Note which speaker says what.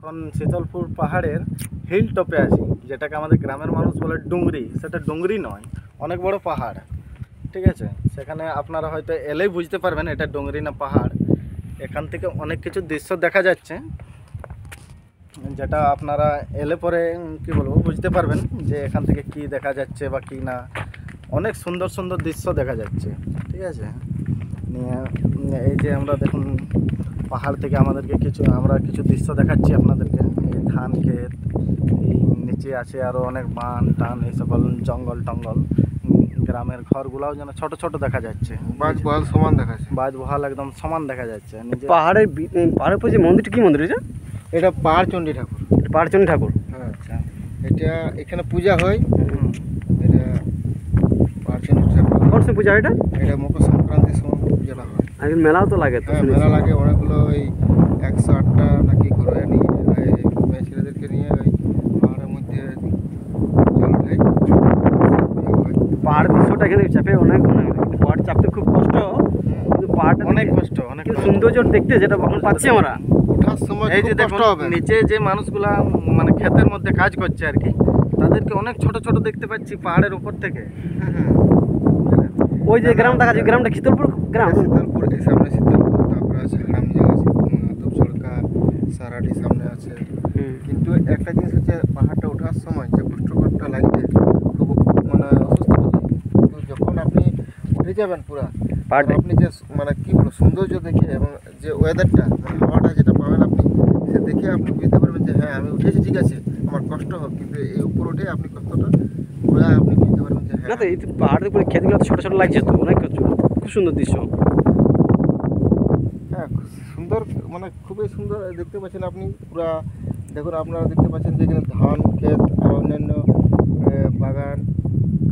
Speaker 1: এখন শীতলপুর পাহাড়ের হিল টপে আছি, যেটাকে আমাদের গ্রামের মানুষ বলে ডুংরি। সেটা ডুংরি নয়, অনেক বড় পাহাড়, ঠিক আছে। সেখানে আপনারা হয়তো এলেই বুঝতে পারবেন এটা ডুংরি না পাহাড়। এখান থেকে অনেক কিছু দৃশ্য দেখা যাচ্ছে, যেটা আপনারা এলে পরে কি বলবো বুঝতে পারবেন যে এখান থেকে কি দেখা যাচ্ছে বা কি না। অনেক সুন্দর সুন্দর দৃশ্য দেখা যাচ্ছে, ঠিক আছে। এই যে আমরা দেখুন পাহাড় থেকে আমাদেরকে আমরা কিছু দৃশ্য দেখাচ্ছি আপনাদেরকে। এই ধান ক্ষেত, এই নিচে আছে আরও অনেক বান টান, এই সকল জঙ্গল টঙ্গল। গ্রামের ঘরগুলাও যেন ছোট ছোট দেখা যাচ্ছে,
Speaker 2: বাজ বহাল সমান দেখাচ্ছে।
Speaker 1: বাজ বহাল একদম সমান দেখা যাচ্ছে।
Speaker 3: পাহাড়ের পাহাড়ের যে মন্দিরটা, কি মন্দির এটা?
Speaker 2: এটা পাহাড়চণ্ডী ঠাকুর।
Speaker 3: পাহাড়চণ্ডী ঠাকুর,
Speaker 2: হ্যাঁ।
Speaker 1: আচ্ছা,
Speaker 2: এটা এখানে পূজা হয়। এটা পাহাড়চণ্ডী ঠাকুর।
Speaker 3: কোন সময় পূজা হয় এটা?
Speaker 2: এটা মকর সংক্রান্তির সময় পূজাটা হয়।
Speaker 3: আর মেলাও তো লাগে তো।
Speaker 2: হ্যাঁ, মেলা লাগে অনেকগুলো। ওই 108টা নাকি ঘোরা নিয়ে মেয়ে ছেলেদেরকে নিয়ে ওই পাহাড়ের মধ্যে জল ঢাই পূজা হয়।
Speaker 3: পাহাড় দৃশ্যটা এখানে চাপে অনেক পাহাড় চাপতে খুব কষ্ট, কিন্তু পাহাড়টা
Speaker 1: অনেক কষ্ট, অনেক
Speaker 3: কিন্তু সৌন্দর্য দেখতে যেটা এখন পাচ্ছি আমরা।
Speaker 2: ওঠার সময়
Speaker 1: এই যে
Speaker 2: খুব কষ্ট
Speaker 1: দেখুন
Speaker 2: হবে।
Speaker 1: নিচে যে মানুষগুলা মানে ক্ষেতের মধ্যে কাজ করছে আর কি, তাদেরকে অনেক ছোট ছোট দেখতে পাচ্ছি পাহাড়ের উপর থেকে।
Speaker 3: ওই যে গ্রামটা আছে, গ্রামটা শীতলপুর গ্রাম।
Speaker 2: শীতলপুর, এই সামনে শীতলপুর, তারপরে আছে হারামজাগা, দুপসড়কা, সারাডি সামনে আছে। কিন্তু একটা জিনিস হচ্ছে পাহাড়টা ওঠার সময় যে কষ্টকরটা লাগবে, খুব মানে অসুস্থ হয়ে যায়। কিন্তু যখন আপনি উঠে যাবেন পুরা
Speaker 3: পাহাড়ে
Speaker 2: আপনি যে মানে কি বলবো সৌন্দর্য দেখে এবং যে ওয়েদারটা মানে হাওয়াটা যেটা পাবেন আপনি, সে দেখে আপনি বুঝতে পারবেন যে হ্যাঁ আমি উঠেছি, ঠিক আছে আমার কষ্ট হোক, কিন্তু এই উপর উঠে আপনি কষ্টটা পুরা আপনি বুঝতে পারবেন যে
Speaker 3: না
Speaker 2: হ্যাঁ।
Speaker 3: তো এই পাহাড়ের উপরে ক্ষেতগুলো ছোট ছোট লাগছে তো, অনেক খুব সুন্দর দৃশ্য।
Speaker 2: হ্যাঁ, সুন্দর, মানে খুবই সুন্দর দেখতে পাচ্ছেন আপনি পুরা। দেখুন আপনারা দেখতে পাচ্ছেন যে এখানে ধান